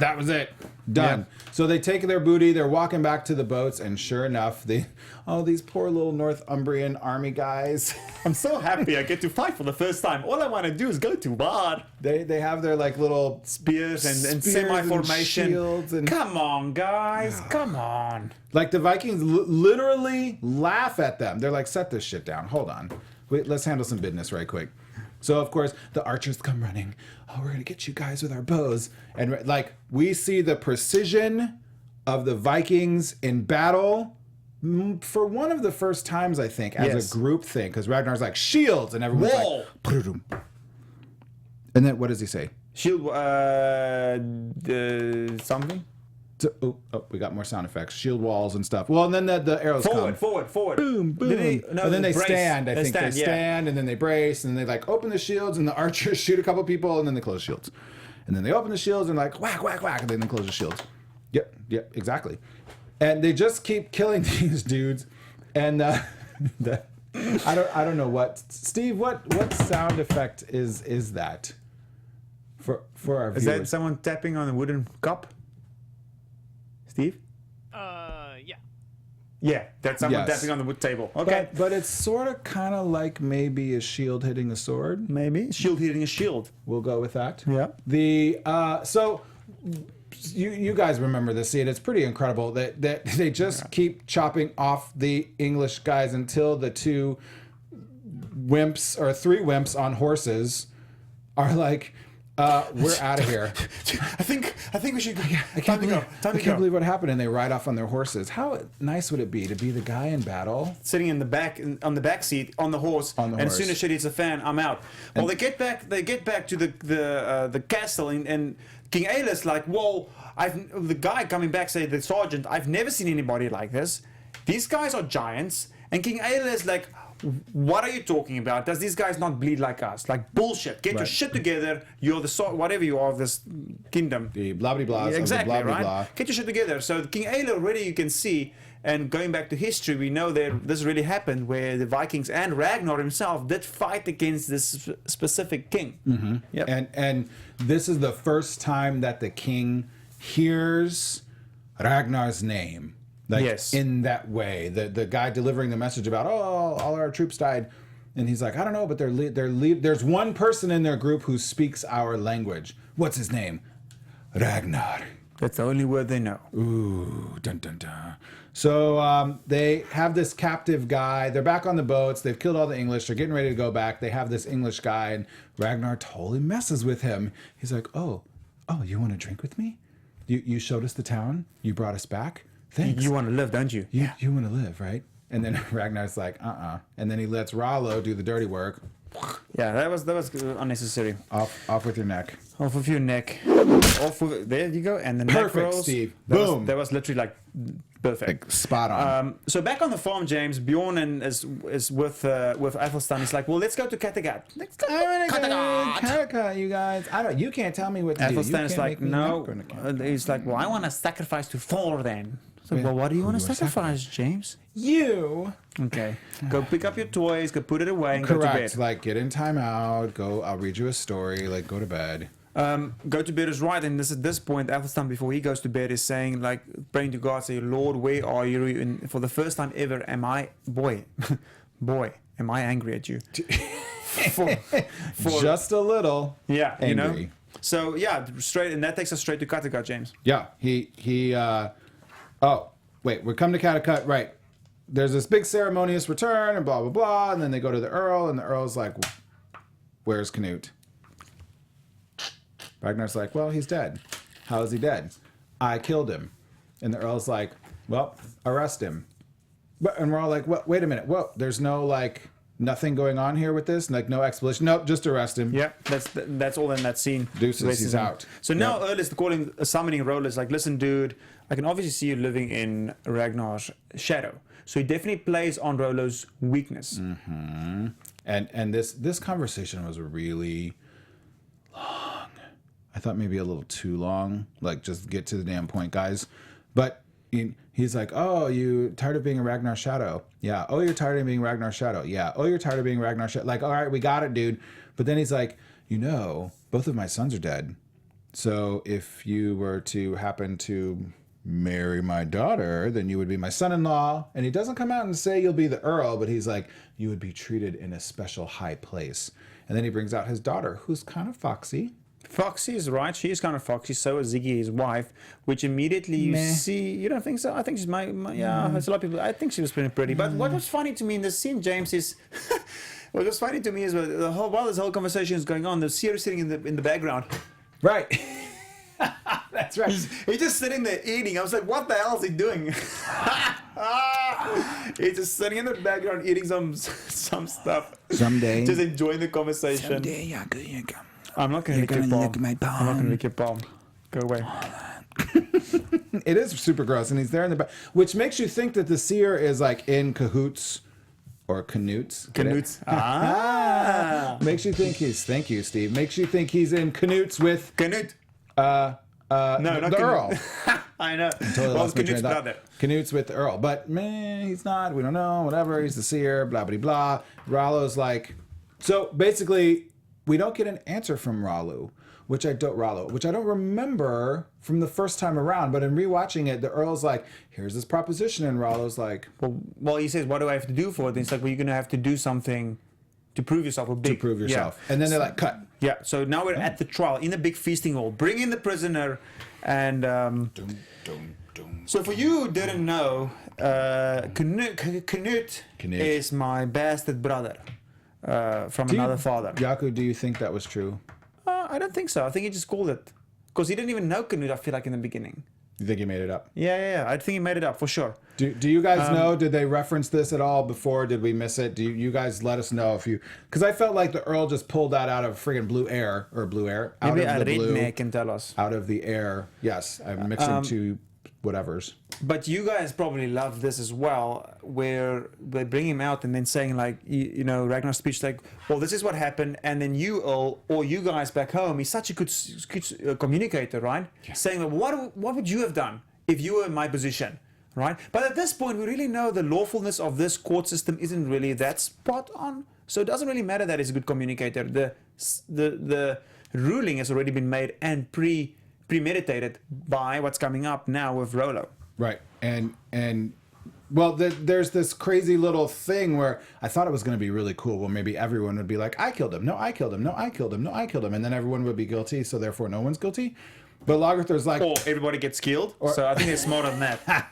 that was it. Done. Yeah. So they take their booty, they're walking back to the boats, and sure enough, these poor little Northumbrian army guys. I'm so happy I get to fight for the first time. All I want to do is go to war. They have their like little Spears and Spears and semi-formation. shields and- Come on, guys. Come on. like the Vikings literally laugh at them. They're like, "Set this shit down. Hold on. Wait, let's handle some business right quick." So of course the archers come running. "Oh, we're gonna get you guys with our bows." And like we see the precision of the Vikings in battle for one of the first times, I think, as Yes. a group thing, because Ragnar's like shields and everyone's Wall. like, "Prudum." And then what does he say? Shield, something? Oh, we got more sound effects, shield walls and stuff. Well, and then the arrows come. Forward. Boom, boom. And then they stand. I think they stand, and then they brace, and they like open the shields, and the archers shoot a couple people, and then they close shields, and then they open the shields and like whack, whack, whack, and then they close the shields. Yep, exactly. And they just keep killing these dudes, and I don't know what Steve. What sound effect is that for our Is viewers? that someone tapping on a wooden cup? Steve? Yeah. Yeah, that's someone Yes. tapping on the wood table. Okay. But it's sort of kind of like maybe a shield hitting a sword. Maybe. Shield hitting a shield. We'll go with that. Yeah. The so you guys remember this scene? It's pretty incredible that they just keep chopping off the English guys until the two wimps or three wimps on horses are like, we're out of here. I think we should go. I can't believe what happened, and they ride off on their horses. How nice would it be to be the guy in battle? Sitting in the back, on the back seat, on the horse, and as soon as shit hits a fan, I'm out. Well, they get back to the castle, and King Ael's like, whoa! The guy coming back say, the sergeant, I've never seen anybody like this. These guys are giants, and King Ael is like, what are you talking about? Does these guys not bleed like us? Like bullshit. Get your shit together. You're the whatever you are of this kingdom. The blah blah blah. Exactly, blah, blah, right? blah. Get your shit together. So King Ael already you can see, and going back to history, we know that this really happened where the Vikings and Ragnar himself did fight against this specific king. Mm-hmm. Yep. And this is the first time that the king hears Ragnar's name. Like Yes. in that way, the guy delivering the message about all our troops died, and he's like, I don't know, but there's one person in their group who speaks our language. What's his name? Ragnar. That's the only word they know. Ooh, dun dun dun. So they have this captive guy. They're back on the boats. They've killed all the English. They're getting ready to go back. They have this English guy, and Ragnar totally messes with him. He's like, oh, you want to drink with me? You showed us the town. You brought us back. Thanks. You want to live, don't you? You want to live, right? And then Ragnar's like, And then he lets Rollo do the dirty work. Yeah, that was unnecessary. Off with your neck. Off of your neck. There you go. And the neck Perfect, rolls. Steve. That Boom. that was literally like perfect. Like, spot on. So back on the farm, James, Bjorn is with Athelstan. He's like, well, let's go to Kattegat. Let's go to Kattegat. Kattegat, you guys. You can't tell me what to do. You Athelstan is can't like, make me no. not go to Kattegat. He's like, well, I want to sacrifice to Thor then. So, well, what do you want to sacrifice, James? You. Okay. Go pick up your toys, go put it away, and go to Correct. bed. Like, get in timeout. Go. I'll read you a story. Like, go to bed. Go to bed is right, and at this point, Athelstan, before he goes to bed, is saying, like, praying to God, say, Lord, where are you? And for the first time ever, am I angry at you? for Just a little. yeah, angry. you know. So yeah, straight, and that takes us straight to Kattegat, James. Yeah, oh, wait, we're coming to Kattegat, right. There's this big ceremonious return and blah, blah, blah, and then they go to the Earl, and the Earl's like, where's Canute? Ragnar's like, well, he's dead. How is he dead? I killed him. And the Earl's like, well, arrest him. And we're all like, well, wait a minute. Whoa, there's no, like, nothing going on here with this? Like, no explanation? Nope, just arrest him. Yeah, that's all in that scene. Deuces, he's out. So now Earl is summoning Rollo. Is like, listen, dude, I can obviously see you living in Ragnar's shadow. So he definitely plays on Rollo's weakness. Mm-hmm. And this conversation was really long. I thought maybe a little too long. Like, just get to the damn point, guys. But he's like, oh, you tired of being a Ragnar Shadow? Yeah. Oh, you're tired of being Ragnar Shadow? Yeah. Oh, you're tired of being Ragnar Shadow? Like, all right, we got it, dude. But then he's like, both of my sons are dead. So if you were to happen to marry my daughter, then you would be my son-in-law. And he doesn't come out and say you'll be the Earl, but he's like, you would be treated in a special high place. And then he brings out his daughter, who's kind of foxy. Foxy is right. She is kind of foxy. So is Ziggy, his wife, which immediately you see. You don't think so? I think she's yeah. There's a lot of people. I think she was pretty. But what was funny to me in this scene, James, is what was funny to me is while this whole conversation is going on, the seer is sitting in the background. Right. That's right. He's just sitting there eating. I was like, what the hell is he doing? He's just sitting in the background eating some stuff. Someday. Just enjoying the conversation. Someday, Jaco. I'm not going to lick your palm. I'm not going to lick your palm. Go away. It is super gross, and he's there in the back, which makes you think that the seer is like in cahoots or canutes. Canutes. Makes you think he's. Thank you, Steve. Makes you think he's in canutes with Canute. No, not the Earl. I know. Totally Well, Canute's brother. Canute's with the Earl, but man, he's not. We don't know. Whatever. He's the seer. Blah blah blah. Rollo's like. So basically, we don't get an answer from Rollo, which I don't remember from the first time around. But in rewatching it, the Earl's like, "Here's this proposition," and Rollo's like, "Well, he says, what do I have to do for it?" And it's like, "Well, you're gonna have to do something to prove yourself." To prove yourself, and then they're like, "Cut." Yeah. So now we're at the trial in the big feasting hall. Bring in the prisoner, and so for you who didn't know, Canute is my bastard brother. From another father. Jaco, do you think that was true? I don't think so. I think he just called it. Because he didn't even know Canute, I feel like, in the beginning. You think he made it up? Yeah. I think he made it up, for sure. Do you guys know? Did they reference this at all before? Did we miss it? Do you guys let us know if you... Because I felt like the Earl just pulled that out of friggin' blue air. Maybe a redneck can tell us. Out of the air. Yes, I'm mixing two whatevers. But you guys probably love this as well, where they bring him out and then saying like, Ragnar's speech like, well, this is what happened, and then you all, or you guys back home, he's such a good communicator, right? Yeah. Saying, what would you have done if you were in my position, right? But at this point, we really know the lawfulness of this court system isn't really that spot on, so it doesn't really matter that he's a good communicator. The ruling has already been made and premeditated by what's coming up now with Rollo. Right. And well, there's this crazy little thing where I thought it was going to be really cool. Well, maybe everyone would be like, I killed him. No, I killed him. No, I killed him. No, I killed him. And then everyone would be guilty. So therefore no one's guilty. But Lagerthaand's like... Or everybody gets killed. So I think they're smarter than that.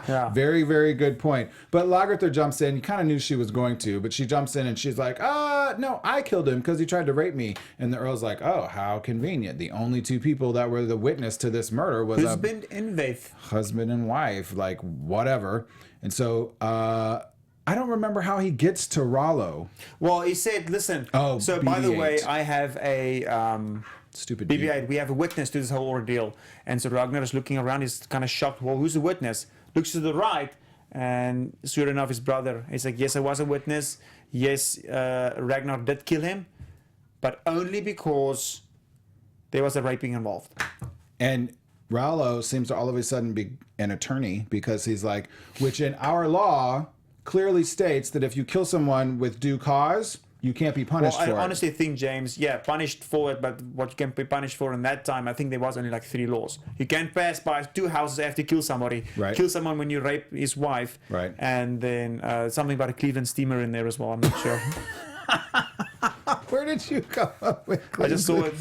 Yeah. Very, very good point. But Lagerthaand jumps in. You kind of knew she was going to, but she jumps in and she's like, no, I killed him because he tried to rape me. And the Earl's like, oh, how convenient. The only two people that were the witness to this murder was husband and wife. Husband and wife, like whatever. And so... I don't remember how he gets to Rollo. Well, he said, listen, so by the way, I have a... Stupid BB-8, we have a witness to this whole ordeal. And so Ragnar is looking around, he's kind of shocked. Well, who's the witness? Looks to the right, and sure enough, his brother. He's like, yes, I was a witness. Yes, Ragnar did kill him, but only because there was a raping involved. And Rollo seems to all of a sudden be an attorney because he's like, which in our law clearly states that if you kill someone with due cause, you can't be punished for it. I honestly think, James, punished for it, but what you can be punished for in that time, I think there was only like 3 laws. You can't pass by 2 houses after you kill somebody. Right. Kill someone when you rape his wife. Right. And then something about a Cleveland steamer in there as well, I'm not sure. Where did you come up with? I just saw it.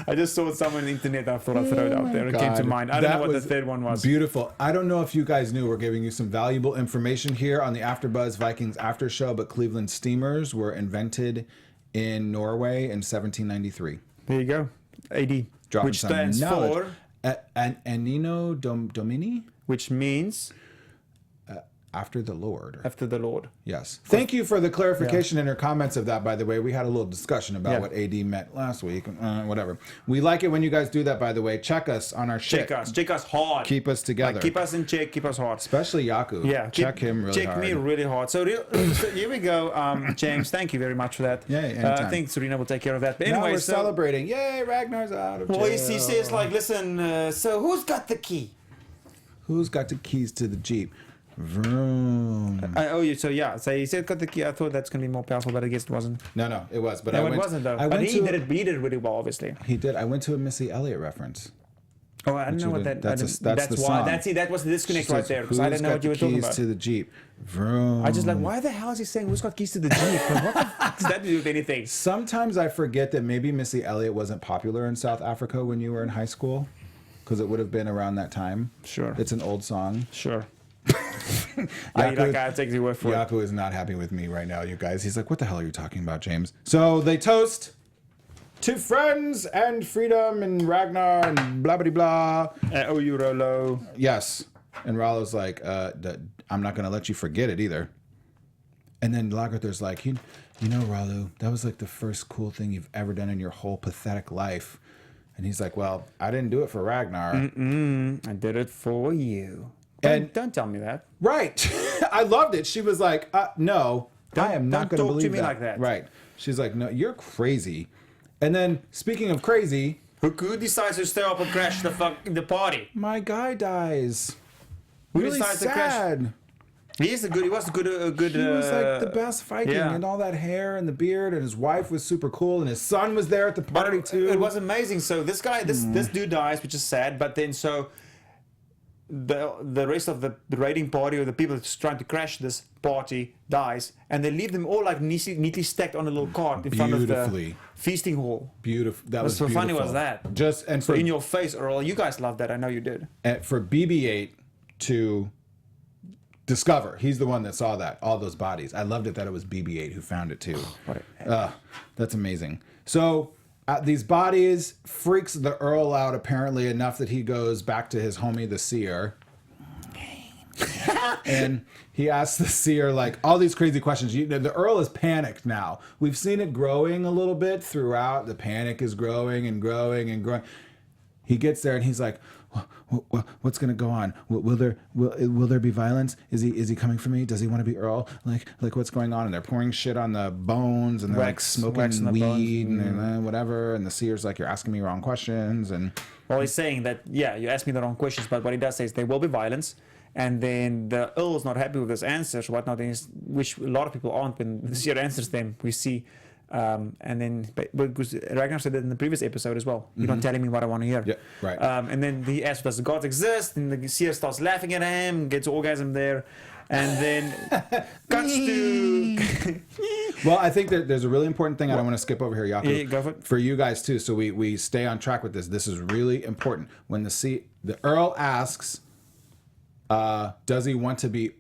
I just saw it somewhere on the internet. I thought I'd throw it out there. It came to mind. I don't know what the third one was. Beautiful. I don't know if you guys knew we're giving you some valuable information here on the AfterBuzz Vikings After Show, but Cleveland steamers were invented in Norway in 1793. There you go. AD. Dropping which some stands knowledge. for... Annino Domini? Which means... After the Lord. After the Lord. Yes. Thank you for the clarification in your comments of that, by the way. We had a little discussion about what AD meant last week. Whatever. We like it when you guys do that, by the way. Check us on our shit. Check us hard. Keep us together. Like, keep us in check. Keep us hard. Especially Jaco. Yeah. Check him really hard. Check me really hard. So here we go, James. Thank you very much for that. Yeah, anytime. I think Serena will take care of that. But Now anyway, we're celebrating. Yay, Ragnar's out of jail. Well, he says, like, listen, so who's got the key? Who's got the keys to the Jeep? Vroom. So he said got the key. I thought that's going to be more powerful, but I guess it wasn't. No, it was. But No, it wasn't, though. But he did it really well, obviously. He did. I went to a Missy Elliott reference. Oh, I don't know what that... That's the why. song. That was the disconnect right there, because I didn't know what you were Who's got talking the keys about. to the Jeep? Vroom. I just like, why the hell is he saying who's got keys to the Jeep? What the fuck does that do with anything? Sometimes I forget that maybe Missy Elliott wasn't popular in South Africa when you were in high school, because it would have been around that time. Sure. It's an old song. Sure. Jaco, take your word for it. Jaco is not happy with me right now, you guys. He's like, what the hell are you talking about, James? So they toast to friends and freedom and Ragnar and blah, blah, blah. Oh, you Rollo. Yes. And Rollo's like, I'm not going to let you forget it either. And then Lagerthaand's like, you know, Rollo, that was like the first cool thing you've ever done in your whole pathetic life. And he's like, well, I didn't do it for Ragnar. I did it for you. And don't tell me that. Right. I loved it. She was like, no, I am not going to believe talk to me like that. Right. She's like, no, you're crazy. And then, speaking of crazy, Who decides to stay up and crash the party? my guy dies. Who Really decides to crash? sad. He was a good. He was like the best Viking, yeah. and all that hair and the beard, and his wife was super cool, and his son was there at the party too. It was amazing. So this guy, this dude dies, which is sad. But then the rest of the raiding party or the people that's trying to crash this party dies, and they leave them all like neatly stacked on a little cart in front of the feasting hall. Beautiful. That was so beautiful. funny was that? Just and So for in your face, Earl. You guys loved that. I know you did. for BB-8 to discover, he's the one that saw that, all those bodies. I loved it that it was BB-8 who found it too. That's amazing. So these bodies freaks the Earl out apparently enough that he goes back to his homie, the seer. And he asks the seer like all these crazy questions. The Earl is panicked now. We've seen it growing a little bit throughout. The panic is growing and growing and growing. He gets there and he's like, what's going to go on? Will there be violence? Is he coming for me? Does he want to be Earl? Like what's going on? And they're pouring shit on the bones and they're like smoking weed and whatever. And the seer's like, you're asking me wrong questions. And well, he's saying that you asked me the wrong questions, but what he does say is there will be violence. And then the Earl's not happy with his answers, whatnot, which a lot of people aren't when the seer answers them. We see. And then, because Ragnar said that in the previous episode as well. You're not telling me what I want to hear. Yeah, right. And then he asks, does the gods exist? And the seer starts laughing at him, gets orgasm there. And then cuts to... Well, I think that there's a really important thing I don't want to skip over here, Jaco. Yeah, go for it. For you guys too, so we stay on track with this. This is really important. When the Earl asks, does he want to be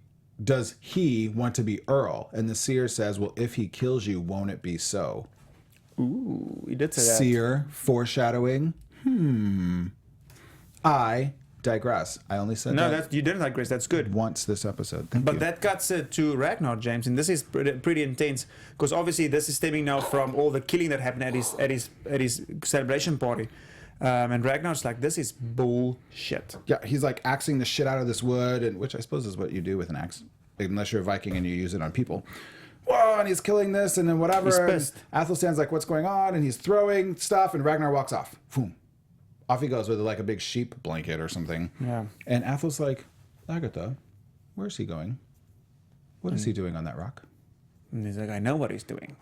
Earl? And the seer says, well, if he kills you, won't it be so? Ooh, he did say that. Seer, foreshadowing. I digress. I only said No, that you didn't digress. That's good. once this episode. Thank you. But that cuts to Ragnar, James, and this is pretty intense because obviously this is stemming now from all the killing that happened at his celebration party. And Ragnar's like, this is bullshit. Yeah, he's like axing the shit out of this wood, and which I suppose is what you do with an axe, unless you're a Viking and you use it on people. Whoa, and he's killing this, and then whatever. He's pissed. Athelstan's like, what's going on? And he's throwing stuff, and Ragnar walks off. Boom. Off he goes with like a big sheep blanket or something. Yeah. And Athel's like, Lagerthaand, where's he going? What is he doing on that rock? And he's like, I know what he's doing.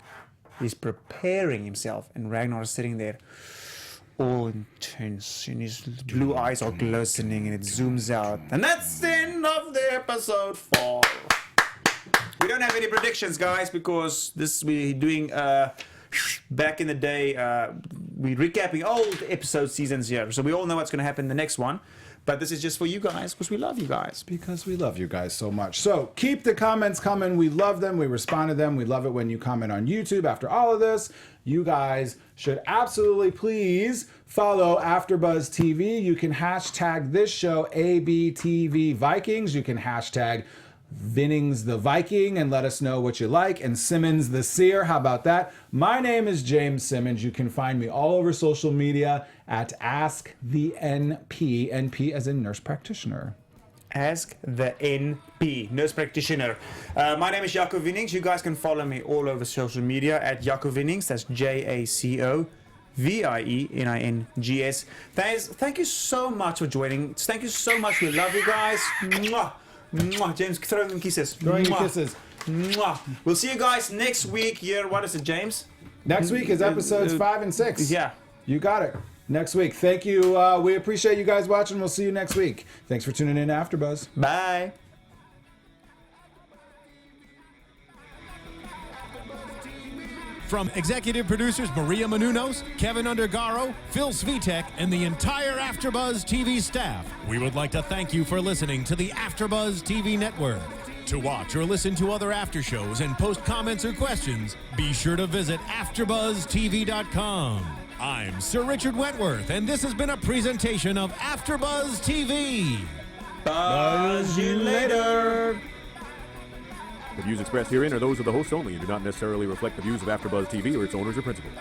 He's preparing himself, and Ragnar is sitting there all intense, and his blue eyes are glistening, and it zooms out. And that's the end of the episode 4. We don't have any predictions, guys, because we're doing back in the day, we're recapping old episode seasons here. So we all know what's going to happen in the next one. But this is just for you guys because we love you guys. Because we love you guys so much. So keep the comments coming. We love them. We respond to them. We love it when you comment on YouTube. After all of this, you guys should absolutely please follow AfterBuzz TV. You can hashtag this show ABTV Vikings. You can hashtag Vennings the Viking and let us know what you like, and Simmons the Seer. How about that? My name is James Simmons. You can find me all over social media at Ask the NP. NP as in nurse practitioner. Ask the NP, nurse practitioner. My name is Jaco Vennings. You guys can follow me all over social media at Jaco Vennings. That's JACO. VIENINGS. Thank you so much for joining. Thank you so much. We love you guys. Mwah. Mwah. James, throw in kisses. Throwing you kisses. Mwah. We'll see you guys next week here. What is it, James? Next week is episodes 5 and 6. Yeah. You got it. Next week. Thank you. We appreciate you guys watching. We'll see you next week. Thanks for tuning in to AfterBuzz. Bye. From executive producers Maria Menounos, Kevin Undergaro, Phil Svitek, and the entire AfterBuzz TV staff, we would like to thank you for listening to the AfterBuzz TV network. To watch or listen to other after shows and post comments or questions, be sure to visit AfterBuzzTV.com. I'm Sir Richard Wentworth, and this has been a presentation of AfterBuzz TV. Buzz you later. The views expressed herein are those of the hosts only and do not necessarily reflect the views of AfterBuzz TV or its owners or principals.